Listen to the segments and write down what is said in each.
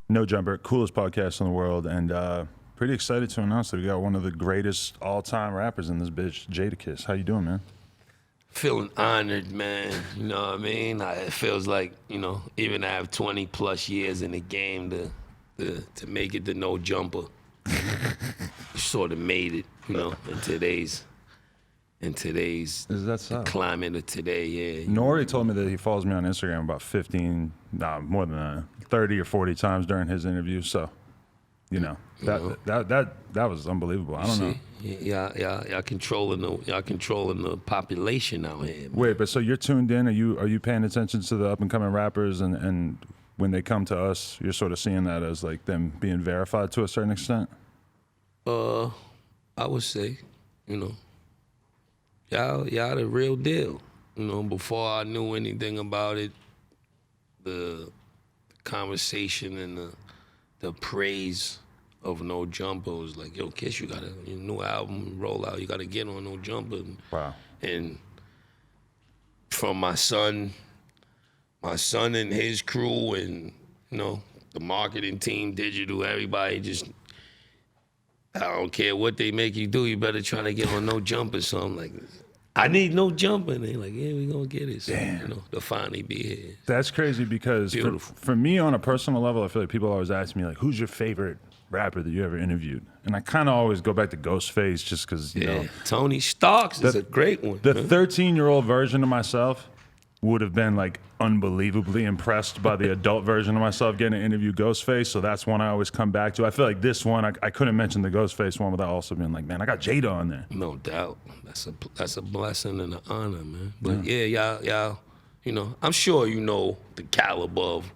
No Jumper, coolest podcast in the world, and pretty excited to announce that we got one of the greatest all-time rappers in this bitch, Jadakiss. How you doing, man? Feeling honored, man. You know what I mean? It feels like, even I have 20 plus years in the game to make it to No Jumper. Sort of made it, in today's Is that so? climate of today, yeah. Nori told me that he follows me on Instagram about more than that, 30 or 40 times during his interview. So, that was unbelievable. I don't know. Y'all controlling the population out here. Man. Wait, but so you're tuned in? Are you paying attention to the up and coming rappers, and when they come to us, you're sort of seeing that as like them being verified to a certain extent? I would say, y'all the real deal. Before I knew anything about it, the conversation and the praise of No Jumper was like, yo, Kiss, you got a new album roll out. You got to get on No Jumper. Wow. And from my son and his crew and, the marketing team, digital, everybody just, I don't care what they make you do, you better try to get on No Jumper. So I'm like, I need No Jumper. And they're like, yeah, we gonna get it. So, to finally be here. That's crazy because for me on a personal level, I feel like people always ask me like, who's your favorite rapper that you ever interviewed? And I kind of always go back to Ghostface just because, Tony Starks is a great one. The 13-year-old version of myself would have been like unbelievably impressed by the adult version of myself getting to interview Ghostface. So that's one I always come back to. I feel like this one, I couldn't mention the Ghostface one without also being like, man, I got Jada on there. No doubt. That's a blessing and an honor, man. But y'all, I'm sure you know the caliber of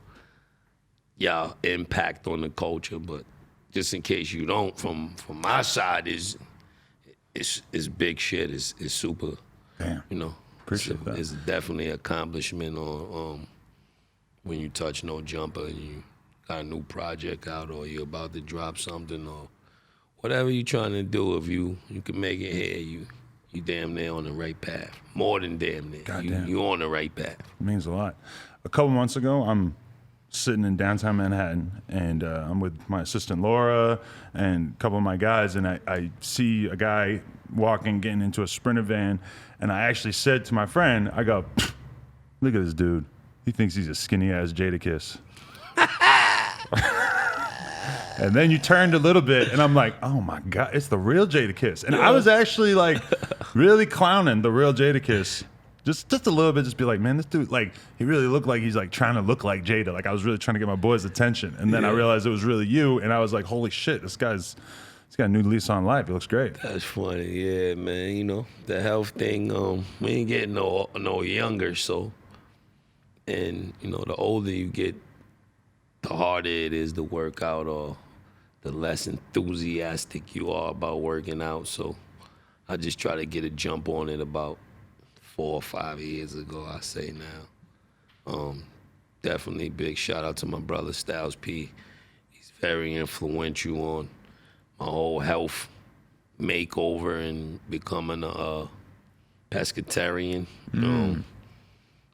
y'all impact on the culture, but just in case you don't, from my side is big shit. Is super. Damn. Appreciate that. It's definitely an accomplishment on when you touch No Jumper and you got a new project out or you're about to drop something or whatever you're trying to do. If you can make it here, you damn near on the right path. More than damn near. Goddamn. You on the right path. It means a lot. A couple months ago, I'm sitting in downtown Manhattan, and I'm with my assistant Laura and a couple of my guys, and I see a guy getting into a Sprinter van, and I actually said to my friend, I go, look at this dude. He thinks he's a skinny-ass Jadakiss. And then you turned a little bit, and I'm like, oh my God, it's the real Jadakiss. And I was actually like really clowning the real Jadakiss. Just a little bit, just be like, man, this dude, like, he really looked like he's like trying to look like Jada. Like I was really trying to get my boys' attention. And then I realized it was really you, and I was like, holy shit, he's got a new lease on life. He looks great. That's funny, yeah, man. The health thing, we ain't getting no younger, so. And, the older you get, the harder it is to work out or the less enthusiastic you are about working out. So I just try to get a jump on it about 4 or 5 years ago, I say now. Definitely big shout out to my brother Styles P. He's very influential on my whole health makeover and becoming a pescatarian.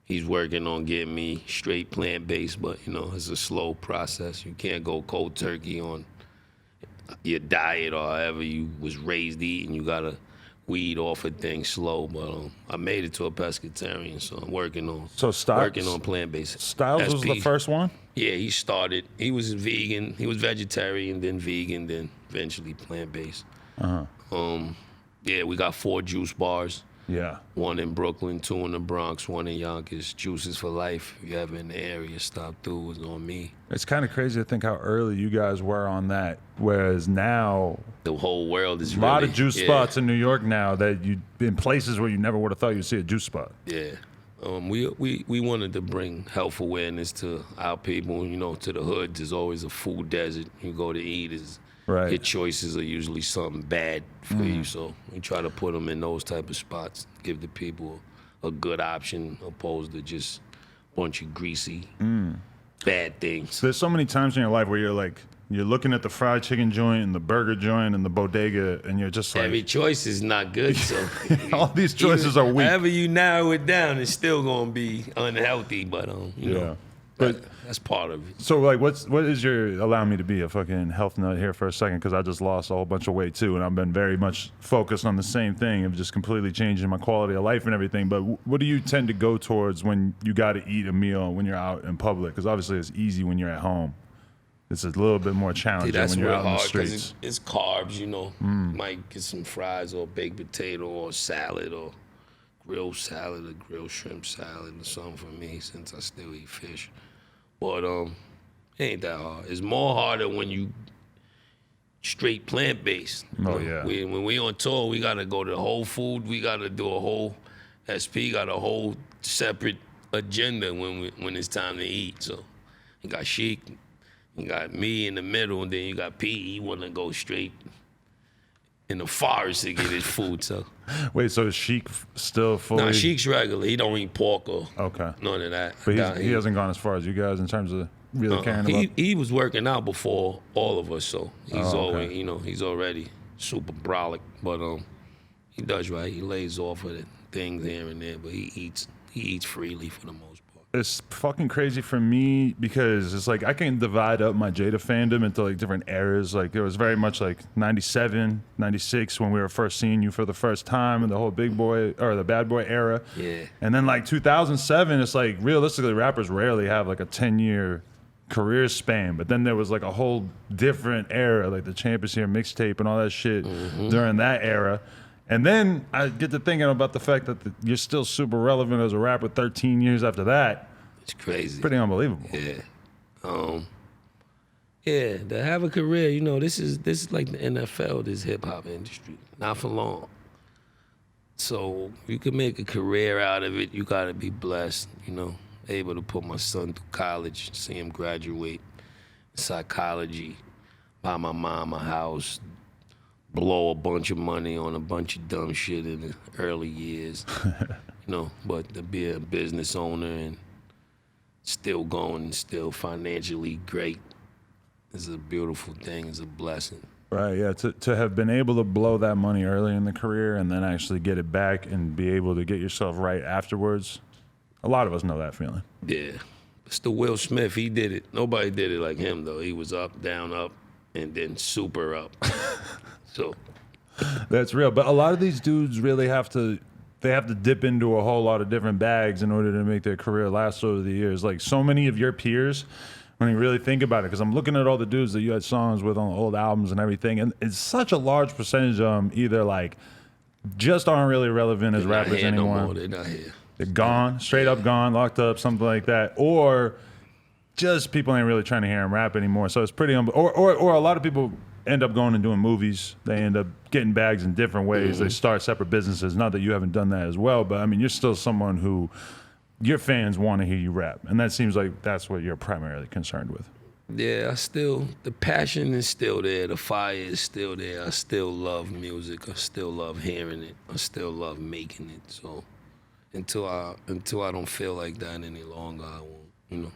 He's working on getting me straight plant-based, but it's a slow process. You can't go cold turkey on your diet or however you was raised eating. You gotta weed off of things slow, but I made it to a pescatarian, so I'm working on plant-based. Styles was the first one? Yeah, he started. He was vegan. He was vegetarian, then vegan, then eventually plant-based. We got 4 juice bars. Yeah. 1 in Brooklyn, 2 in the Bronx, 1 in Yonkers. Juices for life. If you ever in the area, stop through. It's on me. It's kind of crazy to think how early you guys were on that, whereas now the whole world is a lot of juice spots in New York now that you in places where you never would have thought you'd see a juice spot. Yeah. We wanted to bring health awareness to our people. To the hoods. There's always a food desert. You go to eat, your choices are usually something bad for you. So we try to put them in those type of spots, give the people a good option opposed to just a bunch of greasy, bad things. There's so many times in your life where you're like, you're looking at the fried chicken joint and the burger joint and the bodega, and you're just like, Every choice is not good, so all these choices are weak. However you narrow it down, it's still gonna be unhealthy. But you know, But that's part of it. so like, what is your allow me to be a fucking health nut here for a second, because I just lost a whole bunch of weight too, and I've been very much focused on the same thing of just completely changing my quality of life and everything. But what do you tend to go towards when you got to eat a meal when you're out in public? Because obviously it's easy when you're at home. It's a little bit more challenging That's when you're real out in the hard because streets. it's carbs. You know, might get some fries or baked potato or salad or grilled salad or grilled shrimp salad or something for me, since I still eat fish. But it ain't that hard. It's more harder when you straight plant-based. Oh, yeah. When we on tour, we gotta go to Whole Food. We gotta do a whole SP. Got a whole separate agenda when it's time to eat. So you got Sheik, you got me in the middle, and then you got P. He wanna go straight in the forest to get his food. So Wait, so is Sheik still fully? nah, Sheik's regular. He don't eat pork or Okay. none of that. But Nah, he hasn't gone as far as you guys in terms of really caring about. he was working out before all of us, so he's Oh, okay. always, he's already super brolic. But he does right. He lays off of the things here and there, but he eats freely for the most part. It's fucking crazy for me because it's like I can divide up my Jada fandom into like different eras. Like it was very much like 97, 96 when we were first seeing you for the first time, and the whole big boy or the bad boy era. Yeah. And then like 2007, it's like realistically rappers rarely have like a 10-year career span, but then there was like a whole different era, like the Champions Here mixtape and all that shit during that era. And then I get to thinking about the fact that you're still super relevant as a rapper 13 years after that. It's crazy. Pretty unbelievable. Yeah. Yeah, to have a career, this is like the NFL, this hip hop industry. Not for long. So you can make a career out of it. You gotta be blessed, able to put my son through college, see him graduate, psychology, buy my mom a house, blow a bunch of money on a bunch of dumb shit in the early years, but to be a business owner and still going, still financially great is a beautiful thing, is a blessing. Right, yeah. To have been able to blow that money early in the career and then actually get it back and be able to get yourself right afterwards, a lot of us know that feeling. Yeah. It's the Will Smith. He did it. Nobody did it like him, though. He was up, and then super up. So That's real. But a lot of these dudes really have to dip into a whole lot of different bags in order to make their career last over the years. Like so many of your peers, when you really think about it, because I'm looking at all the dudes that you had songs with on the old albums and everything, and it's such a large percentage of them either like just aren't really relevant as they're not rappers here anymore. no more. They're not here. They're gone, straight up gone, locked up, something like that, or just people ain't really trying to hear them rap anymore. So it's pretty, or a lot of people end up going and doing movies. They end up getting bags in different ways. They start separate businesses. Not that you haven't done that as well, but I mean, you're still someone who your fans want to hear you rap, and that seems like that's what you're primarily concerned with. Yeah, the passion is still there. The fire is still there. I still love music. I still love hearing it. I still love making it. So until I don't feel like that any longer, I won't.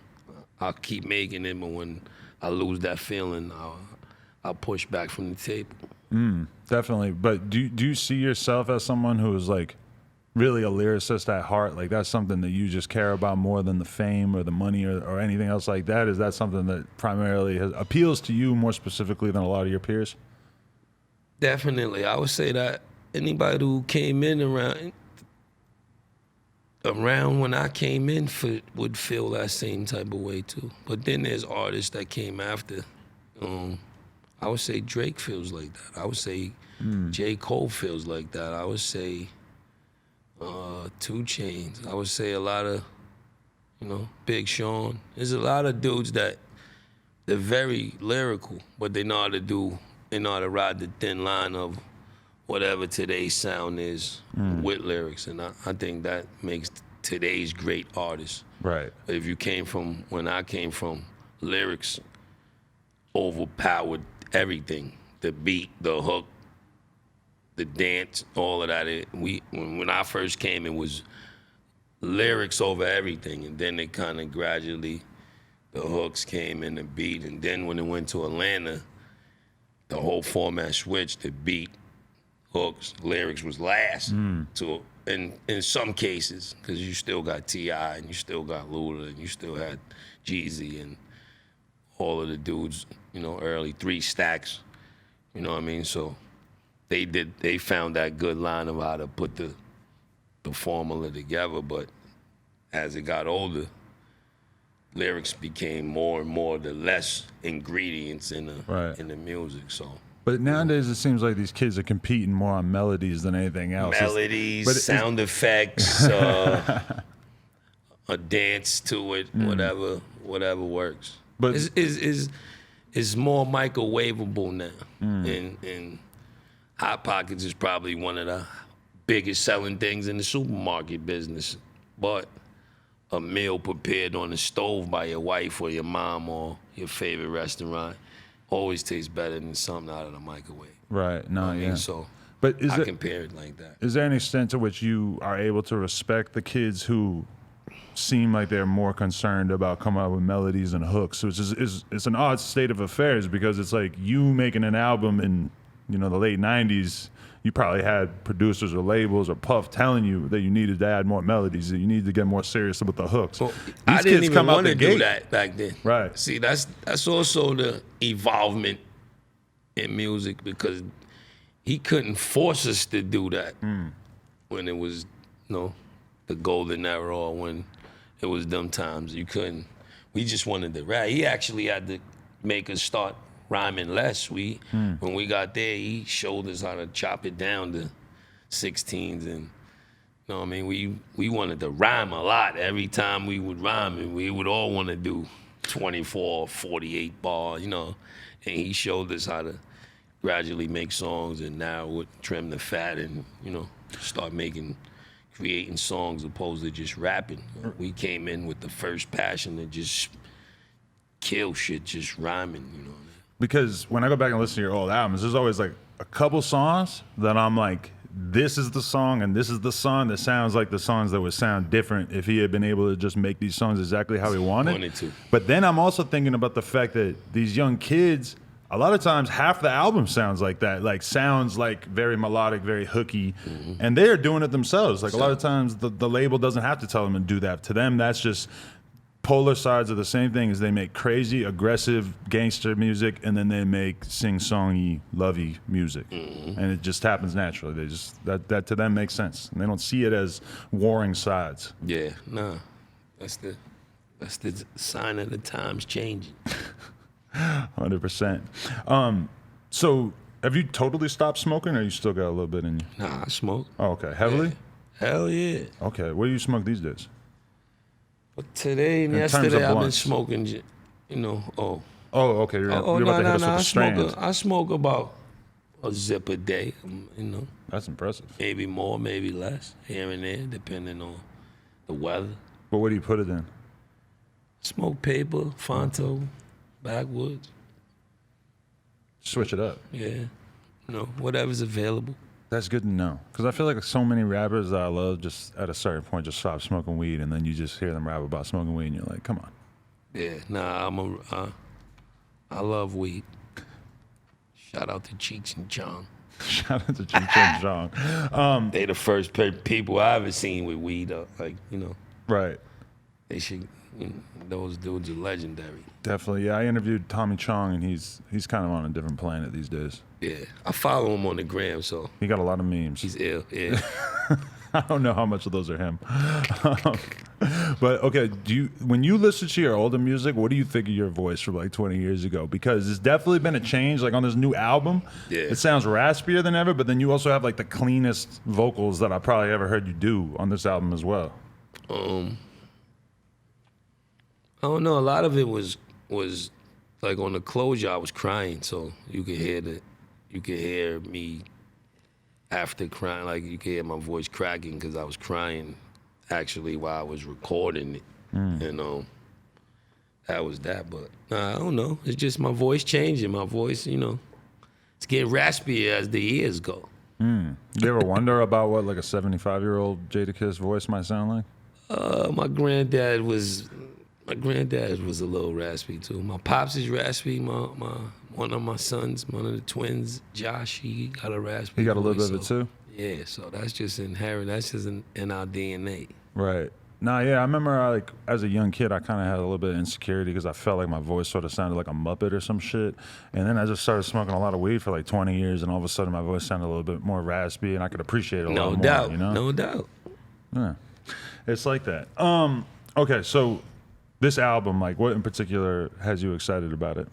I'll keep making it, but when I lose that feeling, I'll push back from the table. Definitely. But do you see yourself as someone who is like really a lyricist at heart? Like that's something that you just care about more than the fame or the money or anything else like that? Is that something that primarily appeals to you more specifically than a lot of your peers? Definitely. I would say that anybody who came in around when I came in would feel that same type of way too. But then there's artists that came after. I would say Drake feels like that. I would say J. Cole feels like that. I would say 2 Chainz. I would say a lot of, Big Sean. There's a lot of dudes that they're very lyrical, but they know how to ride the thin line of whatever today's sound is with lyrics. And I think that makes today's great artists. Right. But if you came from when I came from, lyrics overpowered everything. The beat, the hook, the dance, all of that. When I first came, it was lyrics over everything, and then it kind of gradually the hooks came in the beat, and then when it went to Atlanta, the whole format switched. The beat, hooks, lyrics was last. So in some cases, because you still got T.I. and you still got Luda and you still had Jeezy and all of the dudes, you know, early 3 Stacks, you know what I mean? So they found that good line of how to put the formula together, but as it got older, lyrics became more and more the less ingredients in the music. So, but nowadays it seems like these kids are competing more on melodies than anything else. Melodies, sound effects, a dance to it, whatever works. But it's more microwavable now, and Hot Pockets is probably one of the biggest selling things in the supermarket business, but a meal prepared on the stove by your wife or your mom or your favorite restaurant always tastes better than something out of the microwave. Right. No, I mean, yeah. so but I compare it like that. Is there any extent to which you are able to respect the kids who seem like they're more concerned about coming up with melodies and hooks, which is it's an odd state of affairs, because it's like you making an album in, you know, the late 90s, you probably had producers or labels or Puff telling you that you needed to add more melodies, that you need to get more serious with the hooks. Well, These I didn't kids even come out want the to do gate. that back then. Right. See, that's also the evolvement in music, because he couldn't force us to do that when it was, you know, the golden era, or when it was them times. You couldn't. We just wanted to rap. He actually had to make us start rhyming less. When we got there, he showed us how to chop it down to 16s, and you know what I mean. We wanted to rhyme a lot. Every time we would rhyme, and we would all want to do 24, 48 bar, you know. And he showed us how to gradually make songs, and now would trim the fat and, you know, start creating songs opposed to just rapping. We came in with the first passion to just kill shit, just rhyming, you know. Because when I go back and listen to your old albums, there's always like a couple songs that I'm like, this is the song and this is the song that sounds like the songs that would sound different if he had been able to just make these songs exactly how he wanted to. But then I'm also thinking about the fact that these young kids, a lot of times half the album sounds like that, like sounds like very melodic, very hooky, and they're doing it themselves. Like a lot of times the label doesn't have to tell them to do that. To them, that's just polar sides of the same thing. Is they make crazy, aggressive gangster music, and then they make sing-songy, lovey music, and it just happens naturally. They just that to them makes sense, and they don't see it as warring sides. Yeah, nah, that's the sign of the times changing. 100%. So have you totally stopped smoking, or you still got a little bit in you? Nah, I smoke. Oh, okay. Heavily? Yeah. Hell yeah. Okay. What do you smoke these days? But today and In terms yesterday, of I've been blunts. smoking, you know, Oh, okay. You're about to hit us with the strands. I smoke about a zip a day, you know. That's impressive. Maybe more, maybe less, here and there, depending on the weather. But what do you put it in? Smoke paper, Fonto, backwoods. Switch it up. Yeah, you know, whatever's available. That's good to know. Because I feel like so many rappers that I love just at a certain point just stop smoking weed, and then you just hear them rap about smoking weed, and you're like, come on. Yeah, nah, I love weed. Shout out to Cheech and Chong. Shout out to Cheech and Chong. They the first people I ever seen with weed. Like, you know, Right. they should. You know, those dudes are legendary. Definitely. Yeah, I interviewed Tommy Chong, and he's kind of on a different planet these days. Yeah, I follow him on the gram, so He got a lot of memes. he's ill. Yeah. I don't know how much of those are him. But okay, when you listen to your older music, what do you think of your voice from like 20 years ago? Because it's definitely been a change. Like on this new album, Yeah. it sounds raspier than ever, but then you also have like the cleanest vocals that I probably ever heard you do on this album as well. I don't know. A lot of it was like on the closure. I was crying, so you could hear me after crying. Like you could hear my voice cracking because I was crying actually while I was recording it, and that was that. But I don't know. It's just my voice changing. My voice, you know, it's getting raspier as the years go. You ever wonder about what like a 75-year-old Jadakiss voice might sound like? My granddad was My granddad was a little raspy too. My pops is raspy. My one of my sons, one of the twins, Josh, he got a raspy. He got a little voice, bit of it so- too. Yeah, so that's just inherent. That's just in our DNA. Right. Nah, yeah, I remember like as a young kid, I kind of had a little bit of insecurity because I felt like my voice sort of sounded like a Muppet or some shit. And then I just started smoking a lot of weed for like 20 years, and all of a sudden my voice sounded a little bit more raspy, and I could appreciate it a No lot more. doubt. You know? No doubt. Yeah. It's like that. Okay, so this album, like, what in particular has you excited about it?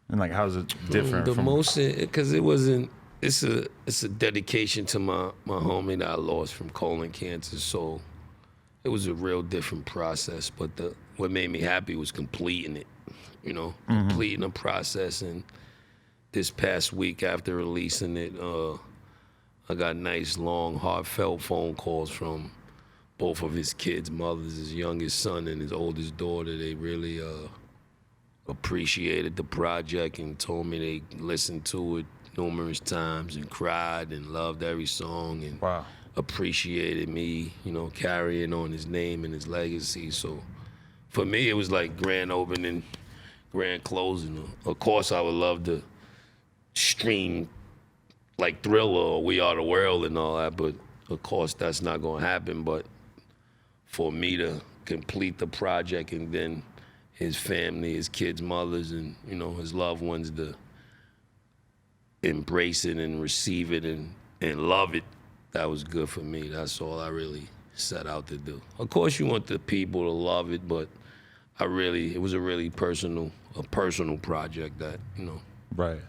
And like, how's it different? The from, most, because it wasn't. It's a dedication to my homie that I lost from colon cancer. So it was a real different process. But what made me happy was completing it. You know, completing the process. And this past week after releasing it, I got nice, long, heartfelt phone calls from both of his kids' mothers, his youngest son and his oldest daughter. They really appreciated the project and told me they listened to it numerous times and cried and loved every song and Wow. appreciated me, you know, carrying on his name and his legacy. So for me, it was like grand opening, grand closing. Of course, I would love to stream like Thriller or We Are the World and all that, but of course that's not gonna happen. But for me to complete the project and then his family, his kids' mothers, and you know his loved ones to embrace it and receive it and love it, that was good for me. That's all I really set out to do. Of course, you want the people to love it, but it was a really personal project that Right.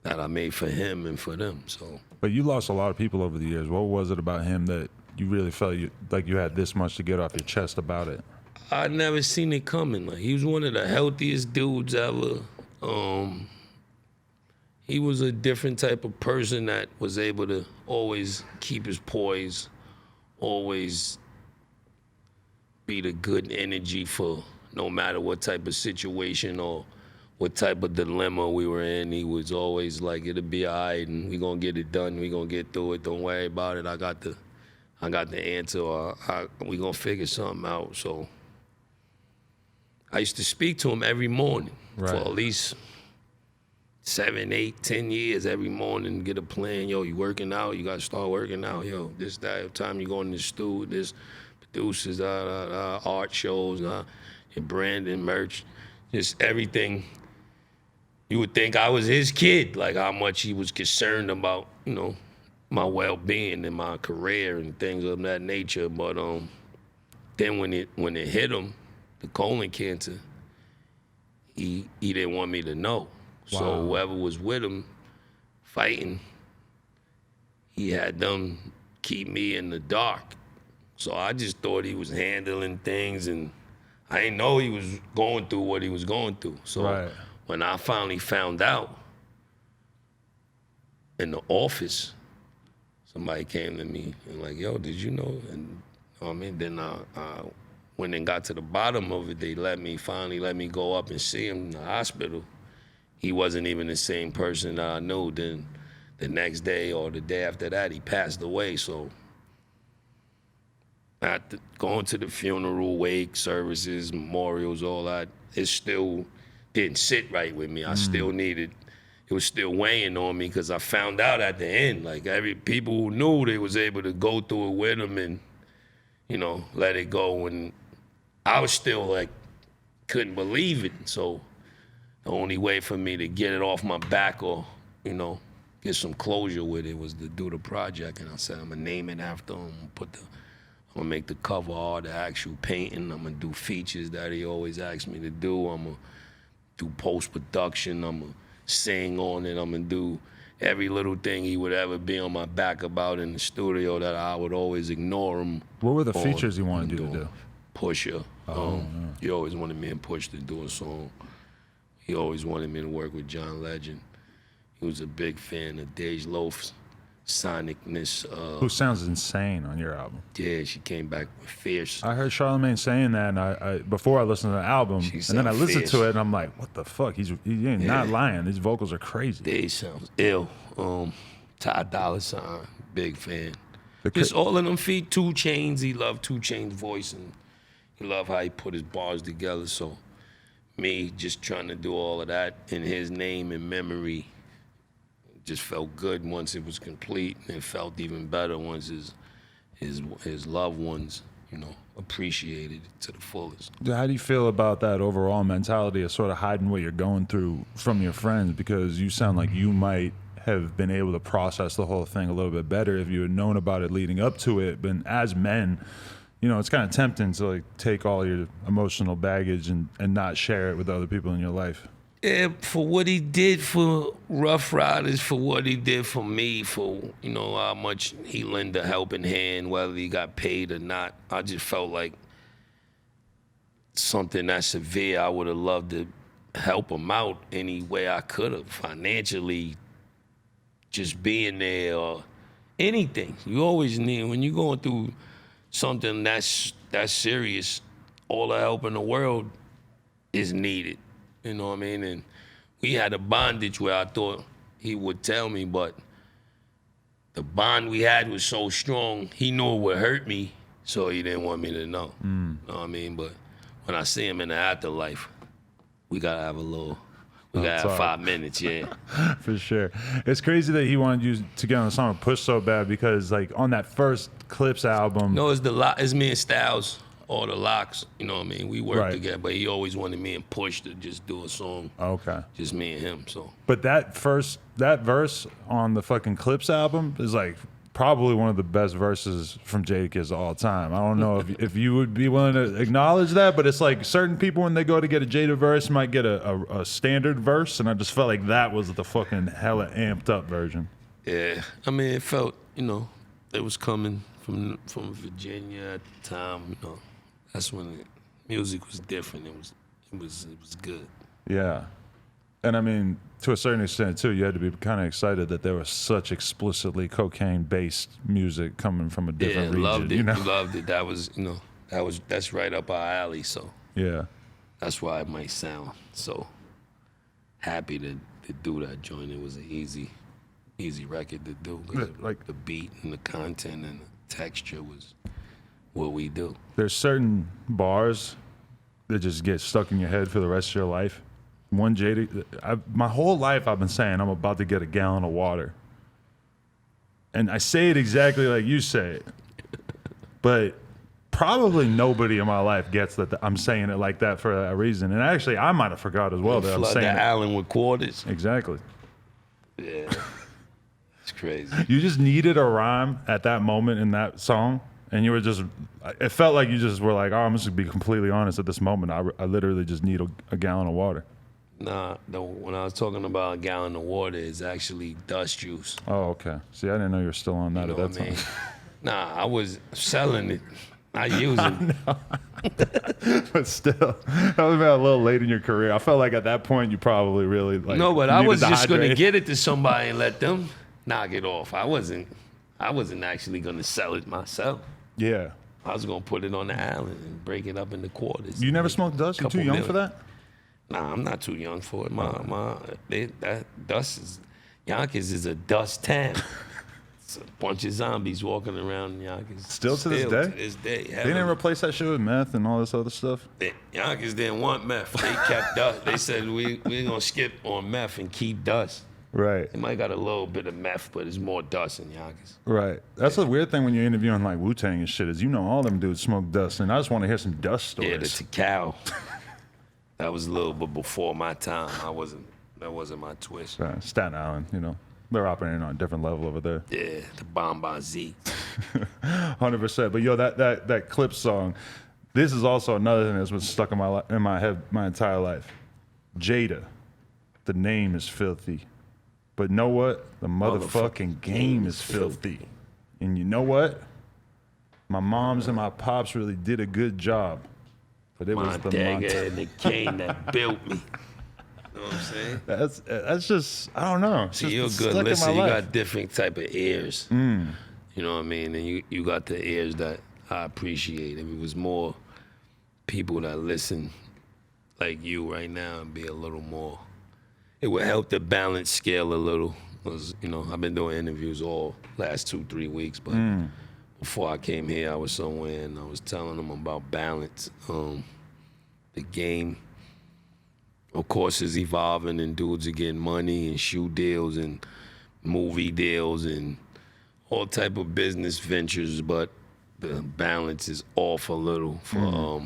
that I made for him and for them. So. But you lost a lot of people over the years. What was it about him that you really felt like you had this much to get off your chest about it? I never seen it coming. Like he was one of the healthiest dudes ever. He was a different type of person that was able to always keep his poise, always be the good energy for no matter what type of situation or what type of dilemma we were in. He was always like, it'll be all right and we gonna get it done. We gonna get through it. Don't worry about it. I got the answer. Or we gonna figure something out. So I used to speak to him every morning for Right. at least 7, 8, 10 years every morning, get a plan. Yo, you working out? You gotta start working out. Yo, this, that time you go in the studio, this producers, art shows, your branding, merch, just everything. You would think I was his kid, like how much he was concerned about, my well-being and my career and things of that nature. But then when it hit him, the colon cancer, he didn't want me to know. So Wow. whoever was with him fighting, he had them keep me in the dark. So I just thought he was handling things, and I didn't know he was going through what he was going through. So Right. when I finally found out in the office, somebody came to me and like, yo, did you know? And then I went and got to the bottom of it. They finally let me go up and see him in the hospital. He wasn't even the same person that I knew. Then the next day or the day after that, he passed away. So after going to the funeral, wake, services, memorials, all that, it still didn't sit right with me. I still needed, it was still weighing on me because I found out at the end, like people who knew, they was able to go through it with him and, let it go. And I was still like, couldn't believe it. So the only way for me to get it off my back or, get some closure with it was to do the project. And I said, I'm gonna name it after him, I'm gonna make the cover art, the actual painting, I'm gonna do features that he always asks me to do, I'm gonna do post-production, I'm gonna sing on it, I'm gonna do every little thing he would ever be on my back about in the studio that I would always ignore him. What were the on features you wanted you to doing. do? Pusha. He always wanted me and Push to do a song. He always wanted me to work with John Legend. He was a big fan of Dej Loaf's sonicness. Who sounds insane on your album? Yeah, she came back with Fierce. I heard Charlamagne saying that, and I before I listened to the album, She and then I sound listened fierce. to it, and I'm like, what the fuck? He ain't not lying. These vocals are crazy. Dej sounds ill. Ty Dolla $ign, big fan. The Just all of them feet, 2 Chainz. He loved 2 Chainz voice, and love how he put his bars together. So me just trying to do all of that in his name and memory just felt good once it was complete, and it felt even better once his loved ones, appreciated it to the fullest. How do you feel about that overall mentality of sort of hiding what you're going through from your friends? Because you sound like you might have been able to process the whole thing a little bit better if you had known about it leading up to it. But as men, it's kind of tempting to like take all your emotional baggage and not share it with other people in your life. Yeah, for what he did for Rough Riders, for what he did for me, for, how much he lent a helping hand, whether he got paid or not, I just felt like something that severe, I would have loved to help him out any way I could have, financially, just being there or anything. You always need, when you're going through something that's serious, all the help in the world is needed. You know what I mean? And we had a bondage where I thought he would tell me, but the bond we had was so strong, he knew it would hurt me, so he didn't want me to know. You know what I mean? But when I see him in the afterlife, we gotta have we gotta have 5 minutes, yeah. For sure. It's crazy that he wanted you to get on the song with Push so bad, because like on that first Clips album. No, it's me and Styles, all the locks, you know what I mean? We worked Right. together, but he always wanted me and Push to just do a song. Okay. Just me and him, so. But that verse on the fucking Clips album is like probably one of the best verses from Jadakiss of all time. I don't know if you would be willing to acknowledge that, but it's like certain people when they go to get a Jada verse might get a standard verse, and I just felt like that was the fucking hella amped up version. Yeah, I mean, it felt, it was coming from Virginia at the time, That's when the music was different. It was good. Yeah. And I mean, to a certain extent too, you had to be kind of excited that there was such explicitly cocaine-based music coming from a different region. Loved it. Loved it. That was, that's right up our alley. So yeah, that's why it might sound so happy to do that joint. It was an easy record to do. Like the beat and the content and the texture was what we do. There's certain bars that just get stuck in your head for the rest of your life. One my whole life I've been saying I'm about to get a gallon of water. And I say it exactly like you say it. But probably nobody in my life gets that I'm saying it like that for that reason. And actually, I might have forgot as well that I'm Flood saying the it. island with quarters. Exactly. Yeah. It's crazy. You just needed a rhyme at that moment in that song. And you were just, it felt like you just were like, I'm just going to be completely honest at this moment. I literally just need a gallon of water. Nah, when I was talking about a gallon of water, it's actually dust juice. Oh, okay. See, I didn't know you were still on that at that time. Nah, I was selling it, not using it. But still, that was about a little late in your career. I felt like at that point you probably really like. No, but I needed was to just going to hydrate. get it to somebody and let them knock it off. I wasn't actually going to sell it myself. Yeah. I was going to put it on the island and break it up into quarters. You never smoked dust? You're too Couple young for that? Nah, I'm not too young for it. That dust is, Yonkers is a dust town. It's a bunch of zombies walking around in Yonkers. Still to this day? To this day. They didn't replace that shit with meth and all this other stuff? Yonkers didn't want meth. They kept dust. They said we're going to skip on meth and keep dust. Right. They might got a little bit of meth, but it's more dust in Yonkers. Right. That's the weird thing when you're interviewing like Wu-Tang and shit is all them dudes smoke dust, and I just want to hear some dust stories. Yeah, the Tikal. That was a little bit before my time. That wasn't my twist. Right. Staten Island, they're operating on a different level over there. Yeah, the Bomba Z. 100%. But yo, that Clips song, this is also another thing that's been stuck in my head my entire life. Jada, the name is filthy, but know what? The motherfucking game is filthy. And you know what? My moms and my pops really did a good job, but it was the dagger and the cane that built me. You know what I'm saying? That's just, I don't know. It's See, you're a just good stuck in my listener. You life. got different type of ears. You know what I mean? And you got the ears that I appreciate. If it was more people that listen like you right now and be a little more, it would help the balance scale a little. Because, I've been doing interviews all last 2-3 weeks, but before I came here, I was somewhere and I was telling them about balance. The game, of course, is evolving and dudes are getting money and shoe deals and movie deals and all type of business ventures, but the balance is off a little for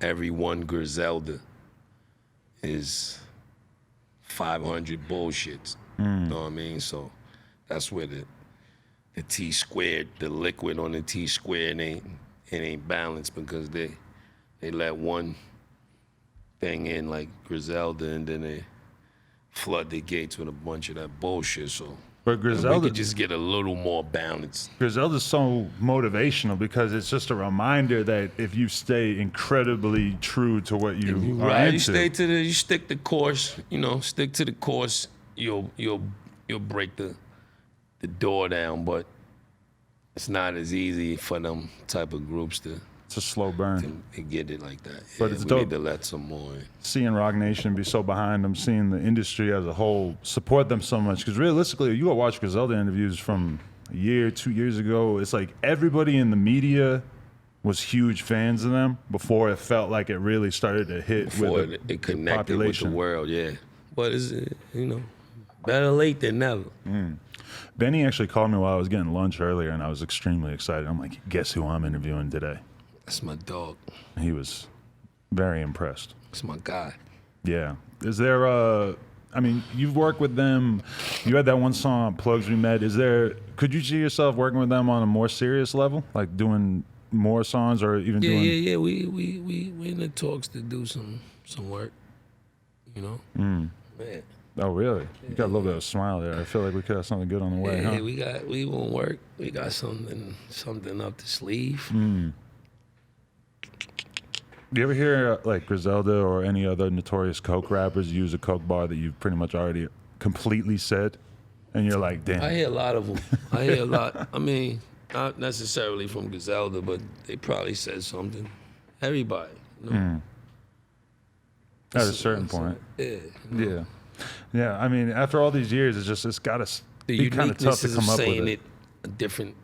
every one Griselda is 500 bullshits. You know what I mean? So that's where the T squared, the liquid on the T squared ain't balanced because they let one thing in like Griselda and then they flood the gates with a bunch of that bullshit. So But we Griselda, could just get a little more balance. Griselda's so motivational because it's just a reminder that if you stay incredibly true to what you are Right, into, you stick the course. You know, stick to the course. You'll break the door down, but it's not as easy for them type of groups to it's a slow burn. get it like that. But Yeah, it's we dope. need to let some more in. Seeing Rock Nation be so behind them, seeing the industry as a whole support them so much. Because realistically, you go watch Griselda interviews from a year, 2 years ago. It's like everybody in the media was huge fans of them before it felt like it really started to hit Before with it connected with the population. world, yeah. But it's better late than never. Benny actually called me while I was getting lunch earlier, and I was extremely excited. I'm like, guess who I'm interviewing today? That's my dog. He was very impressed. That's my guy. Yeah. Is there I mean, you've worked with them. You had that one song, Plugs We Met. Could you see yourself working with them on a more serious level? Like doing more songs or even doing... Yeah. We in the talks to do some work. You know? Man. Oh, really? You got a little bit of a smile there. I feel like we could have something good on the way, Yeah, huh? we won't work. We got something up the sleeve. Do you ever hear like Griselda or any other notorious coke rappers use a coke bar that you've pretty much already completely said? And you're like, damn. I hear a lot of them. I hear a lot. I mean, not necessarily from Griselda, but they probably said something. Everybody. You know? At a certain point. Yeah. Yeah. Yeah, I mean, after all these years, it's got to The be kind of tough uniqueness to of come up with saying it. it a different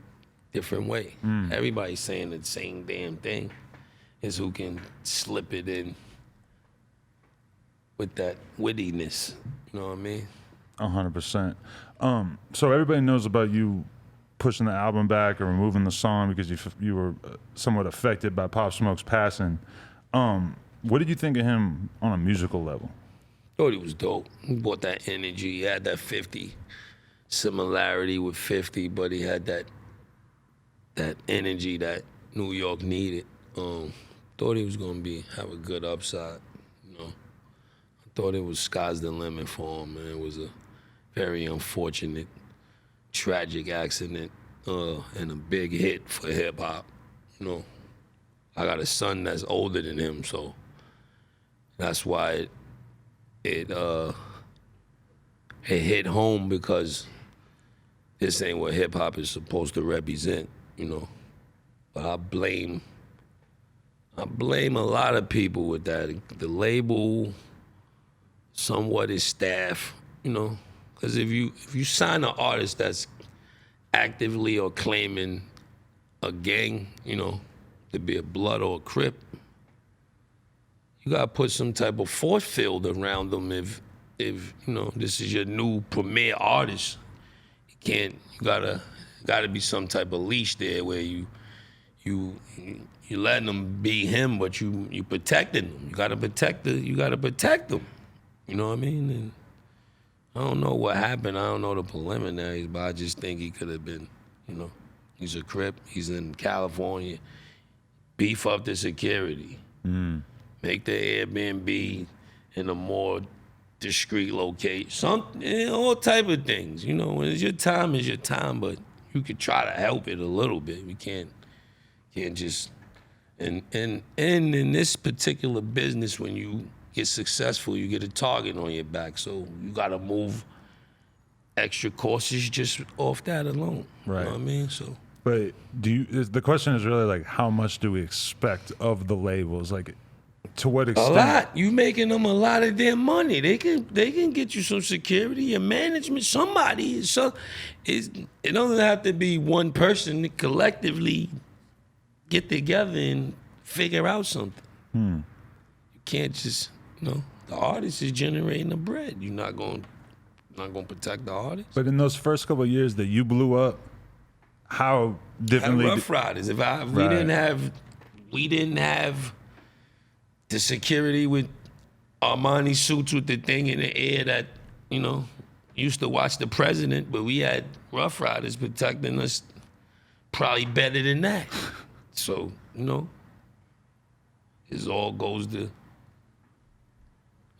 way. Everybody's saying the same damn thing. Is who can slip it in with that wittiness. You know what I mean? 100%. So everybody knows about you pushing the album back or removing the song because you were somewhat affected by Pop Smoke's passing. What did you think of him on a musical level? Thought he was dope. He brought that energy. He had that 50 similarity with 50, but he had that energy that New York needed. Thought he was gonna have a good upside. You know, I thought it was sky's the limit for him, and it was a very unfortunate, tragic accident and a big hit for hip hop. You know, I got a son that's older than him, so that's why it hit home because this ain't what hip hop is supposed to represent. You know, but I blame a lot of people with that. The label, somewhat his staff, you know. Because if you sign an artist that's actively or claiming a gang, you know, to be a Blood or a Crip, you gotta put some type of force field around them if you know this is your new premier artist. You gotta be some type of leash there where you letting them be him, but you protecting them. You gotta protect them. You know what I mean? And I don't know what happened. I don't know the preliminaries, but I just think he could have been, you know, he's a Crip. He's in California. Beef up the security. Make the Airbnb in a more discreet location. All type of things. You know, when it's your time, but you could try to help it a little bit. We can't just. And in this particular business, when you get successful, you get a target on your back. So you got to move extra courses just off that alone. Right. You know what I mean? So. But the question is really like, how much do we expect of the labels? Like, To what A extent? lot. You making them a lot of their money. They can get you some security, your management, somebody. So it doesn't have to be one person to collectively get together and figure out something. You can't just, the artist is generating the bread. You're not going to protect the artist. But in those first couple of years that you blew up, how differently? Rough Riders. We didn't have the security with Armani suits with the thing in the air that, used to watch the president, but we had Rough Riders protecting us probably better than that. So, it all goes to, you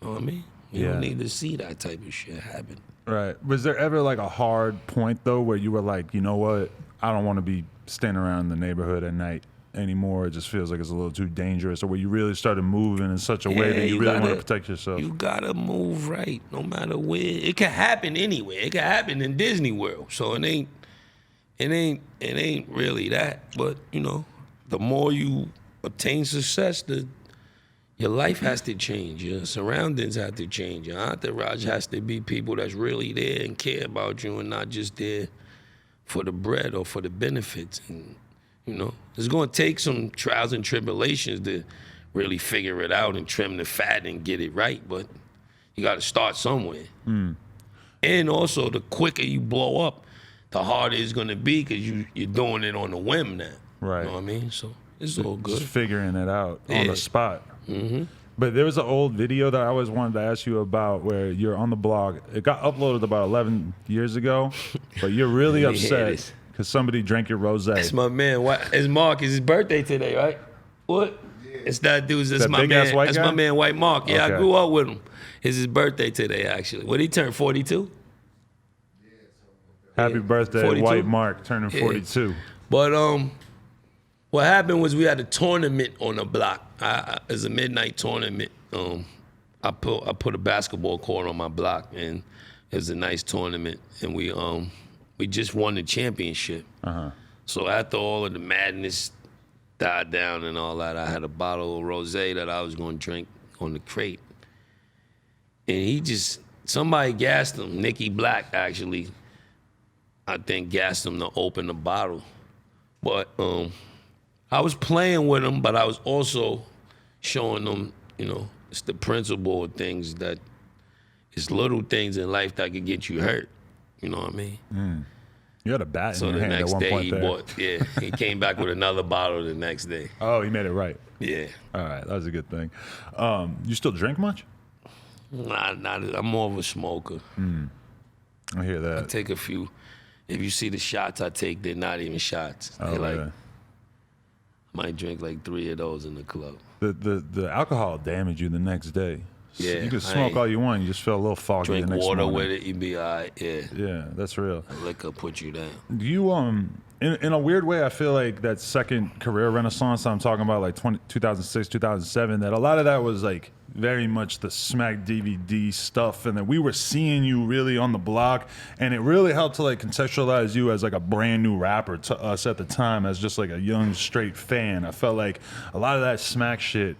know what I mean? You Yeah. don't need to see that type of shit happen. Right. Was there ever like a hard point though where you were like, you know what? I don't want to be standing around in the neighborhood at night anymore. It just feels like it's a little too dangerous. Or where you really started moving in such a way that you really want to protect yourself. You gotta move right, no matter where. It can happen anywhere. It can happen in Disney World. So it ain't really that. But the more you obtain success, your life has to change. Your surroundings have to change. Your entourage has to be people that's really there and care about you and not just there for the bread or for the benefits. And, it's going to take some trials and tribulations to really figure it out and trim the fat and get it right. But you got to start somewhere. And also, the quicker you blow up, the harder it's going to be because you're doing it on a whim now. Right. You know what I mean? So it's all good. Just figuring it out on Yeah. the spot. But there was an old video that I always wanted to ask you about where you're on the blog. It got uploaded about 11 years ago, but you're really Let me hear upset this. because somebody drank your rosé. It's my man. It's Mark. It's his birthday today, right? What? It's that dude. That's That my big-ass man. white That's guy? my man, White Mark. Yeah, Okay. I grew up with him. It's his birthday today, actually. What, he turned 42? Happy birthday, 42? White Mark, turning Yeah. 42. But what happened was we had a tournament on the block. It was a midnight tournament. I put a basketball court on my block, and it was a nice tournament. And we just won the championship. So after all of the madness died down and all that, I had a bottle of rosé that I was going to drink on the crate. And somebody gassed him. Nicky Black, actually, I think gassed him to open the bottle. But I was playing with him, but I was also showing them, it's the principle of things that it's little things in life that could get you hurt. You know what I mean? You had a bat So in the your hand at next one day point there. he came back with another bottle the next day. Oh, he made it right. Yeah. All right, that was a good thing. You still drink much? I'm more of a smoker. I hear I that. take a few. If you see the shots I take, they're not even shots. Oh, They're yeah. I might drink like 3 of those in the club. The alcohol damage you the next day. Yeah, you can I smoke ain't- all you want. You just feel a little foggy Drink the next water morning. with it, you be all right. Yeah. Yeah, that's real. Liquor put you down. Do you in a weird way, I feel like that second career renaissance I'm talking about, like 2006, 2007, that a lot of that was like very much the Smack DVD stuff, and that we were seeing you really on the block, and it really helped to like contextualize you as like a brand new rapper to us at the time, as just like a young straight fan. I felt like a lot of that Smack shit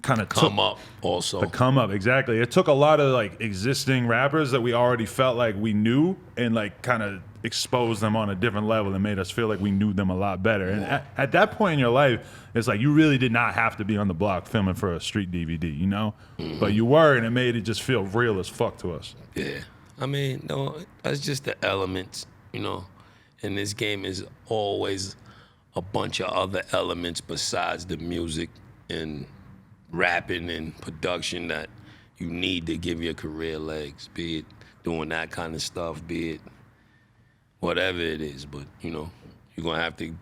kind of Come up also. the come up, exactly. It took a lot of like existing rappers that we already felt like we knew and like kind of exposed them on a different level and made us feel like we knew them a lot better. And at that point in your life, it's like you really did not have to be on the block filming for a street DVD, you know? But you were, and it made it just feel real as fuck to us. Yeah. I mean, no, that's just the elements, And this game is always a bunch of other elements besides the music and rapping and production that you need to give your career legs, be it doing that kind of stuff, be it whatever it is. But, you're going to have to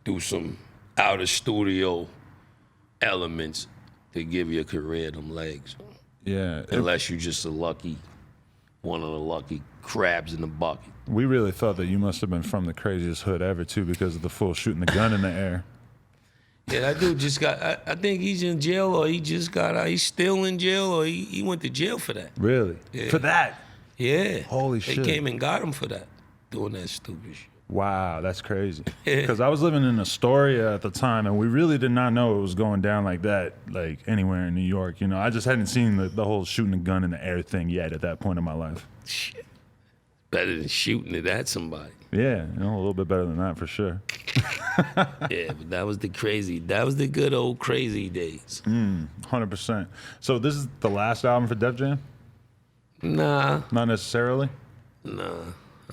do some out of studio elements to give your career them legs. Yeah. Unless you're just one of the lucky crabs in the bucket. We really thought that you must have been from the craziest hood ever, too, because of the fool shooting the gun in the air. Yeah, that dude just got, I think he's in jail or he just got out. He's still in jail or he went to jail for that. Really? Yeah. For that? Yeah. Holy They shit. came and got him for that, doing that stupid shit. Wow, that's crazy. Because I was living in Astoria at the time, and we really did not know it was going down like that, like anywhere in New York. You know, I just hadn't seen the whole shooting a gun in the air thing yet at that point in my life. Shit. Better than shooting it at somebody. Yeah, you know, a little bit better than that for sure. Yeah, but that was the good old crazy days. 100%. So this is the last album for Def Jam? Nah, Not necessarily. I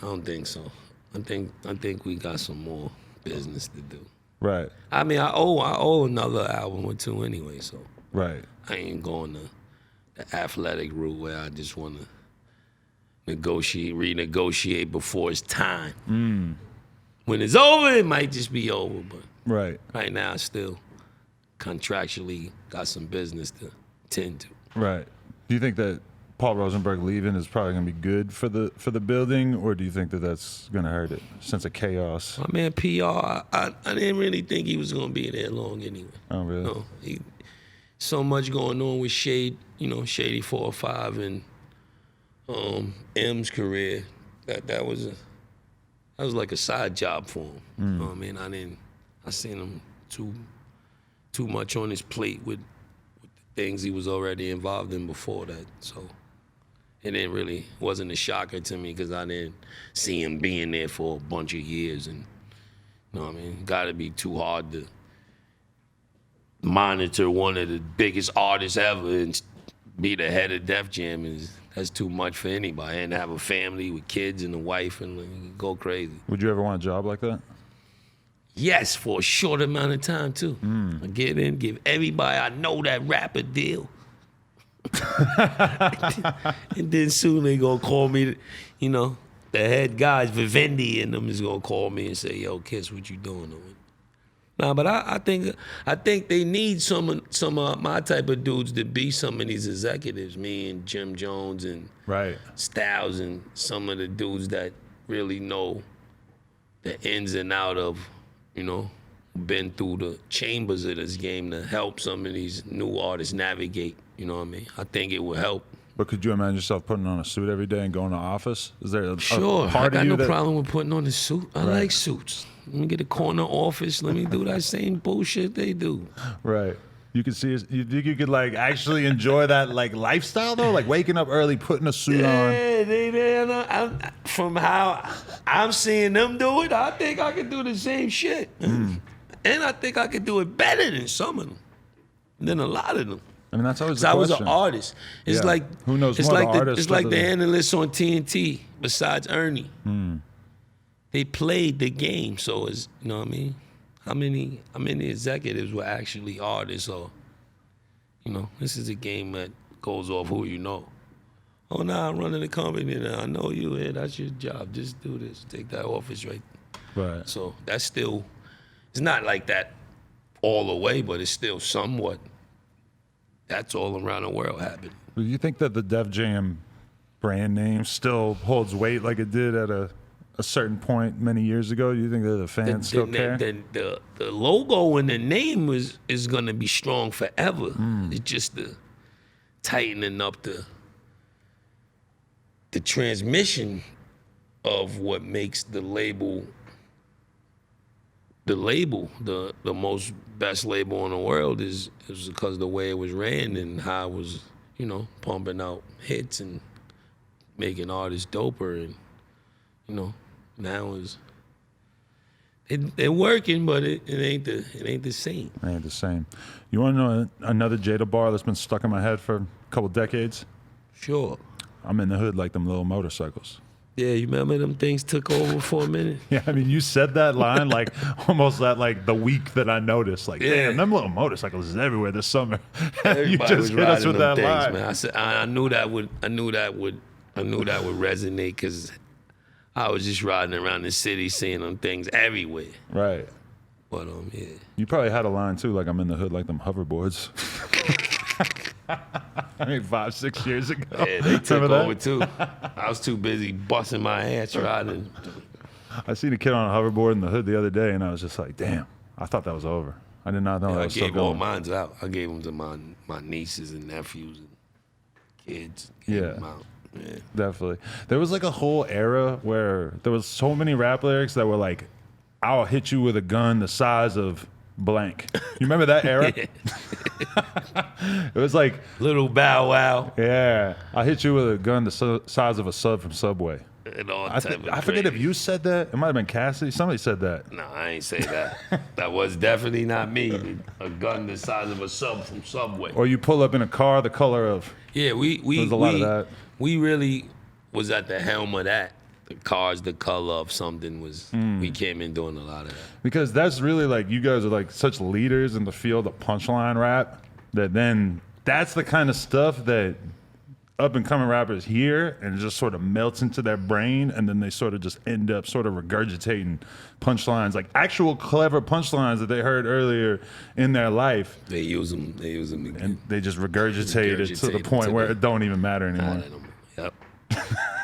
don't think so. I think we got some more business to do. Right, I mean, I owe another album or two anyway, so right. I ain't going the athletic route where I just want to renegotiate before it's time. When it's over, it might just be over, but Right, right now I still contractually got some business to tend to. right. Do you think that Paul Rosenberg leaving is probably going to be good for the building, or do you think that that's going to hurt it? Sense of chaos. My man PR, I didn't really think he was gonna be there long anyway. Oh, really? No, so much going on with Shady 405 and M's career. That was like a side job for him. You know what I mean? I seen him too much on his plate with the things he was already involved in before that. So it wasn't a shocker to me because I didn't see him being there for a bunch of years. And you know what I mean? Gotta be too hard to monitor one of the biggest artists ever and be the head of Def Jam. That's too much for anybody. And have a family with kids and a wife and like, go crazy. Would you ever want a job like that? Yes, for a short amount of time too. I get in, give everybody I know that rapper deal. And then soon they gonna call me, the head guys, Vivendi and them is gonna call me and say, yo, Kiss, what you doing? Nah, but I think they need some of my type of dudes to be some of these executives, me and Jim Jones and Right. Styles and some of the dudes that really know the ins and out of, been through the chambers of this game to help some of these new artists navigate, you know what I mean? I think it will help. But could you imagine yourself putting on a suit every day and going to office? Is there a Sure, part I of got you no that, problem with putting on a suit. I like suits. Let me get a corner office. Let me do that same bullshit they do. Right. You could see, you think you could like actually enjoy that like lifestyle though? Like waking up early, putting a suit on. Yeah, from how I'm seeing them do it, I think I could do the same shit. And I think I could do it better than some of them, than a lot of them. I mean, that's always So the I was question. an artist. It's Yeah. like Who knows it's more, like the artist it's or like the- the analysts on TNT. Besides Ernie, they played the game. So it's you know what I mean. How many executives were actually artists? Or this is a game that goes off who you know. Oh, nah, I'm running the company now. I know you. Yeah, that's your job. Just do this. Take that office right. Right. So that's still. It's not like that all the way, but it's still somewhat. That's all around the world happening. Do you think that the Def Jam brand name still holds weight like it did at a certain point many years ago? Do you think that the fans still care? The logo and the name is gonna be strong forever. It's just the tightening up the transmission of what makes the label the most best label in the world is because of the way it was ran and how it was, pumping out hits and making artists doper and, now is they're working, but it ain't the same. It ain't the same. You want to know another Jada bar that's been stuck in my head for a couple decades? Sure. I'm in the hood like them little motorcycles. Yeah, you remember them things took over for a minute? Yeah, I mean, you said that line like almost that like the week that I noticed. Like, Yeah. damn, them little motorcycles is everywhere this summer. you Everybody just was hit us riding with them that things, line. man. I said I knew that would resonate because I was just riding around the city seeing them things everywhere. Right. But yeah. You probably had a line too, like I'm in the hood like them hoverboards. I mean, 5-6 years ago. Yeah, they took Remember that? over too. I was too busy busting my ass riding. I seen a kid on a hoverboard in the hood the other day, and I was just like, damn, I thought that was over. I did not know that I was still gave all going. mine out. I gave them to my nieces and nephews and kids. Gave Yeah. them out. Definitely. There was like a whole era where there was so many rap lyrics that were like, "I'll hit you with a gun the size of blank." You remember that era? It was like, Little Bow Wow yeah, "I'll hit you with a gun the size of a sub from Subway." and all I, type of I forget if crazy. you said that. It might have been Cassidy. Somebody said that. No, I ain't say that. That was definitely not me. A gun the size of a sub from Subway. Or you pull up in a car the color of. Yeah, There's a lot of that. We really was at the helm of that. The cars, the color of something was. We came in doing a lot of that. Because that's really like, you guys are like such leaders in the field of punchline rap that then that's the kind of stuff that up and coming rappers hear and it just sort of melts into their brain, and then they sort of just end up sort of regurgitating punchlines, like actual clever punchlines that they heard earlier in their life, They use them. They use them again. and they just regurgitate it to the Regurgitate it point to where the- it don't even matter anymore. Yep.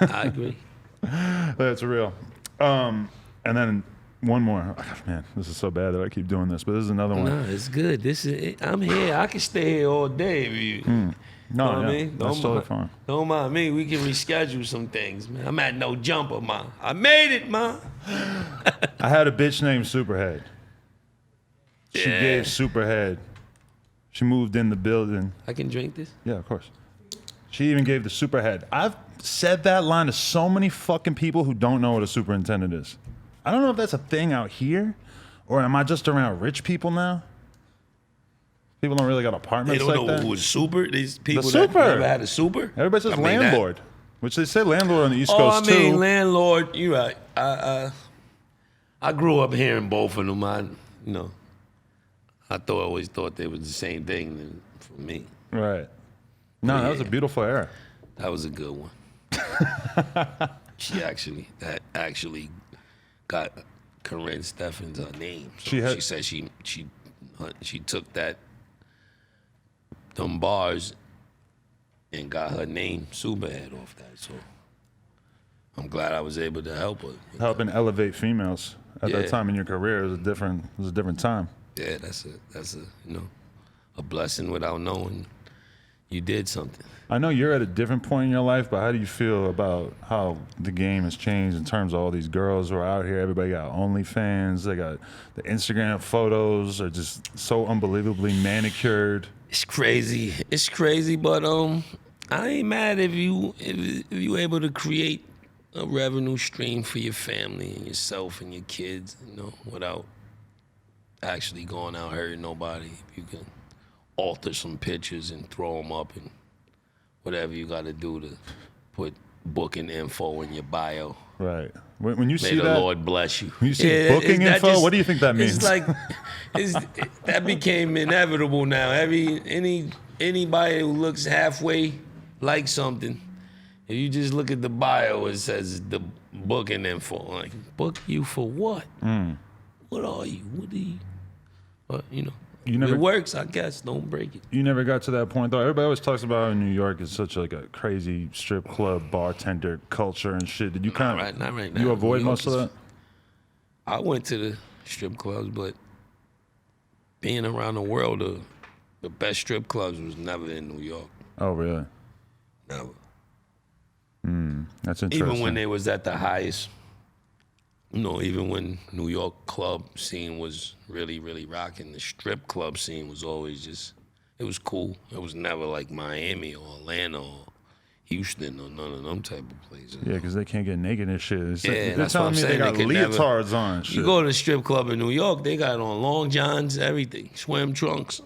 I agree. That's real. And then one more. Oh, man, this is so bad that I keep doing this, but this is another one. No, it's good. This is. I'm here. I can stay here all day. If you, No, know what yeah, I mean? that's totally fine. Don't mind me. We can reschedule some things, man. I'm at no jumper, ma. I made it, ma. I had a bitch named Superhead. She Yeah. gave Superhead. She moved in the building. I can drink this. Yeah, of course. She even gave the Superhead. I've said that line to so many fucking people who don't know what a superintendent is. I don't know if that's a thing out here, or am I just around rich people now? People don't really got They apartments don't like know that. who was super. These people super. that never had a super. Everybody says I mean, that- landlord, which they say landlord on the East Oh, Coast I mean, too. landlord. You're right. I grew up hearing both of them. I always thought they was the same thing. And for me, Right. No, that was a Yeah. beautiful era. that was a good one. That actually got Corinne Steffens her name. So She had- she said she took them bars and got her name Superhead off that. So I'm glad I was able to help her. Helping elevate females at that Yeah. time in your career was a different time. Yeah, that's a blessing without knowing you did something. I know you're at a different point in your life, but how do you feel about how the game has changed in terms of all these girls who are out here? Everybody got OnlyFans. They got the Instagram photos are just so unbelievably manicured. It's crazy. It's crazy, but I ain't mad if you able to create a revenue stream for your family and yourself and your kids, without actually going out hurting nobody. If you can alter some pictures and throw them up and whatever you got to do to put booking info in your bio. Right. When you May see the that, Lord bless you. when you see booking that info, what do you think that means? It's like that became inevitable now. Anybody who looks halfway like something, if you just look at the bio, it says the booking info. Like, book you for what? What are you? What do you? But You never- it works, I guess. Don't break it. you never got to that point though. Everybody always talks about how in New York is such like a crazy strip club bartender culture and shit. Did you kind of Not right now. you avoid New York most of is- that? I went to the strip clubs, but being around the world, the best strip clubs was never in New York. Oh, really? Never. That's interesting. Even when they was at the highest, even when New York club scene was really, really rocking, the strip club scene was always it was cool. It was never like Miami or Atlanta or Houston or none of them type of places. Yeah, because they can't get naked and shit. It's like, Yeah, they're that's what telling I'm me they saying. got They could never- leotards on and shit. You go to the strip club in New York, they got on long johns, everything, swim trunks.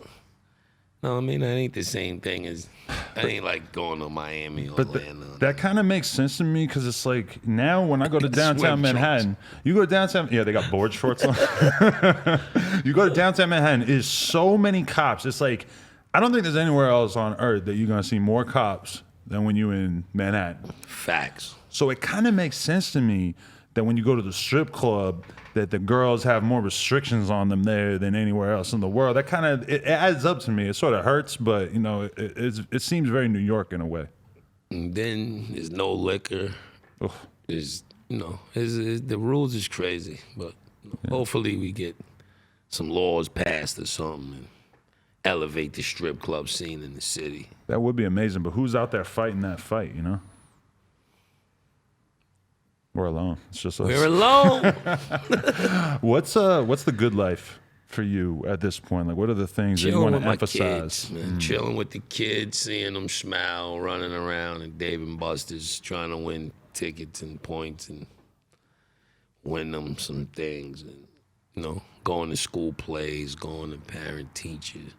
No, I mean, that ain't the same thing as, that ain't like going to Miami or But Atlanta. that kind of makes sense to me because it's like now when I go to downtown Swim Manhattan, you go to downtown, yeah, they got board shorts on. You go to downtown Manhattan, is so many cops. It's like, I don't think there's anywhere else on earth that you're going to see more cops than when you're in Manhattan. Facts. So it kind of makes sense to me that when you go to the strip club, that the girls have more restrictions on them there than anywhere else in the world. That kind of it adds up to me. It sort of hurts, but it seems very New York in a way. And then there's no liquor. Ugh. There's, the rules is crazy, but hopefully we get some laws passed or something and elevate the strip club scene in the city. That would be amazing, but who's out there fighting that fight, you know? We're alone. It's just us. We're alone. What's the good life for you at this point? Like, what are the things that you want to emphasize? Kids, man. Chilling with the kids, seeing them smile, running around at Dave and Buster's, trying to win tickets and points and win them some things. And, you know, going to school plays, going to parent teachers,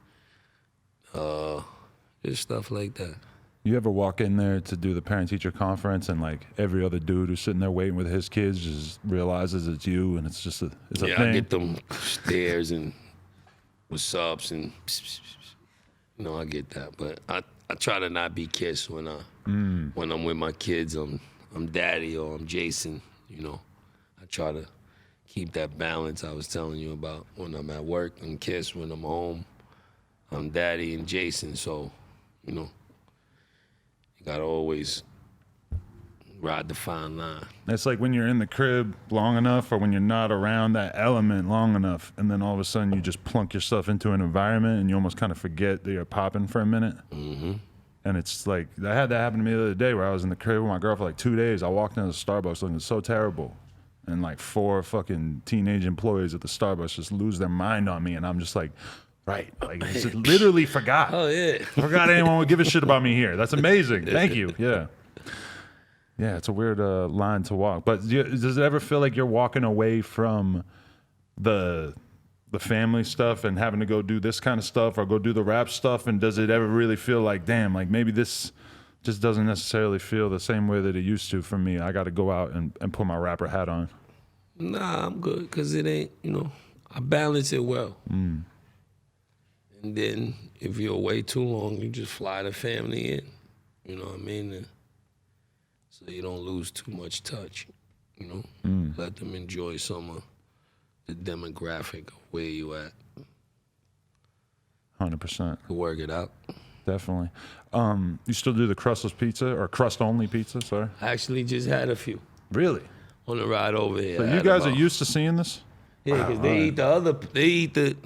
just stuff like that. You ever walk in there to do the parent-teacher conference and like every other dude who's sitting there waiting with his kids just realizes it's you and it's just a thing? I get them stares and what's ups and you know, I get that. But I try to not be kissed when I'm with my kids. I'm daddy or I'm Jason, you know. I try to keep that balance I was telling you about. When I'm at work, I'm Kiss. When I'm home, I'm daddy and Jason. So, you know, you gotta always ride the fine line. It's like when you're in the crib long enough or when you're not around that element long enough and then all of a sudden you just plunk yourself into an environment and you almost kind of forget that you're popping for a minute. Mm-hmm. And it's like, I had that happen to me the other day where I was in the crib with my girl for like 2 days. I walked into Starbucks looking so terrible. And like 4 fucking teenage employees at the Starbucks just lose their mind on me. And I'm just like, right. Like, I just literally forgot. Oh, yeah. Forgot anyone would give a shit about me here. That's amazing. Thank you. Yeah. Yeah, it's a weird line to walk. But does it ever feel like you're walking away from the family stuff and having to go do this kind of stuff or go do the rap stuff? And does it ever really feel like, damn, like maybe this just doesn't necessarily feel the same way that it used to for me? I got to go out and put my rapper hat on. Nah, I'm good because it ain't, you know, I balance it well. And then if you're away too long, you just fly the family in. You know what I mean? And so you don't lose too much touch, you know? Let them enjoy some of the demographic of where you at. 100%. Work it out. Definitely. You still do the crustless pizza or crust-only pizza, sorry? I actually just had a few Really? on the ride over here. So you guys are used to seeing this? Yeah, because they eat the other, they eat the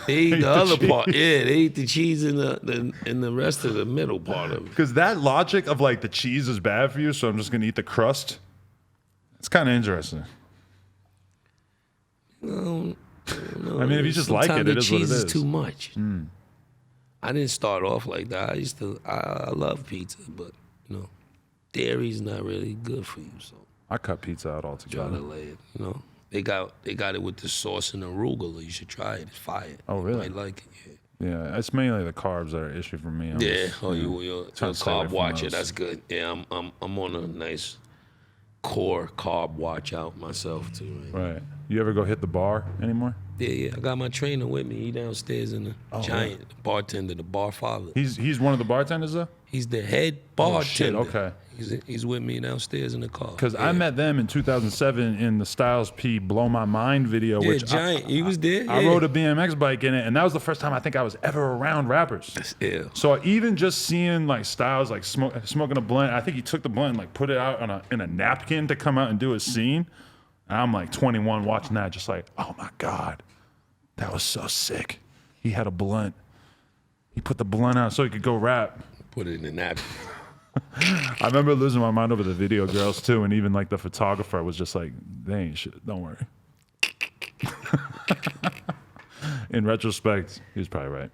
the other part. cheese. Yeah, they eat the cheese in the rest of the middle part of it. Because that logic of like the cheese is bad for you, so I'm just going to eat the crust, it's kind of interesting. No, I mean, if you just like it, it is what it is. Sometimes the cheese is too much. I didn't start off like that. I love pizza, but you know, dairy's not really good for you. So I cut pizza out try altogether. to lay it. You know, they got it with the sauce and arugula. You should try it. It's fire. Oh, really? You might like it. Yeah, it's mainly the carbs that are an issue for me. I'm Yeah. just, You're a trying to stay away carb from watcher. those. That's good. Yeah, I'm on a nice core carb watch out myself too. Right. You ever go hit the bar anymore? Yeah. I got my trainer with me. He downstairs in the giant bartender, the bar father. He's one of the bartenders though? He's the head Oh, shit, bartender. okay. He's with me downstairs in the car. Because I met them in 2007 in the Styles P Blow My Mind video, Yeah, which giant. He was there. I yeah. rode a BMX bike in it, and that was the first time I think I was ever around rappers. Yeah. So even just seeing like Styles like smoking a blunt, I think he took the blunt and like put it out in a napkin to come out and do a scene. And I'm like 21 watching that, just like, oh my God, that was so sick. He had a blunt. He put the blunt out so he could go rap. Put it in the napkin. I remember losing my mind over the video girls too, and even like the photographer was just like, they ain't shit, don't worry. In retrospect, he was probably right.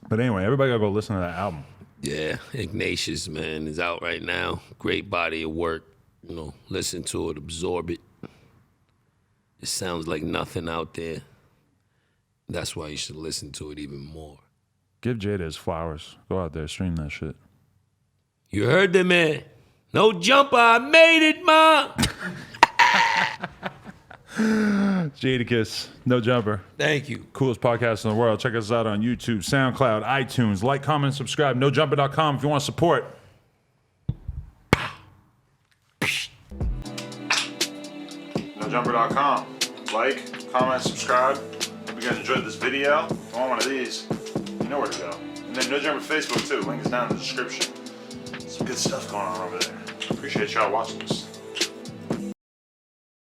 But anyway, everybody gotta go listen to that album. Yeah, Ignatius, man, is out right now. Great body of work. You know, listen to it, absorb it. It sounds like nothing out there. That's why you should listen to it even more. Give Jada his flowers. Go out there, stream that shit. You heard the man. No jumper, I made it, ma. Jadakiss, No Jumper. Thank you. Coolest podcast in the world. Check us out on YouTube, SoundCloud, iTunes. Like, comment, subscribe. NoJumper.com if you want support. NoJumper.com. Like, comment, subscribe. Hope you guys enjoyed this video. If you want one of these, you know where to go. And then No Jumper Facebook too. Link is down in the description. Some good stuff going on over there. Appreciate y'all watching this.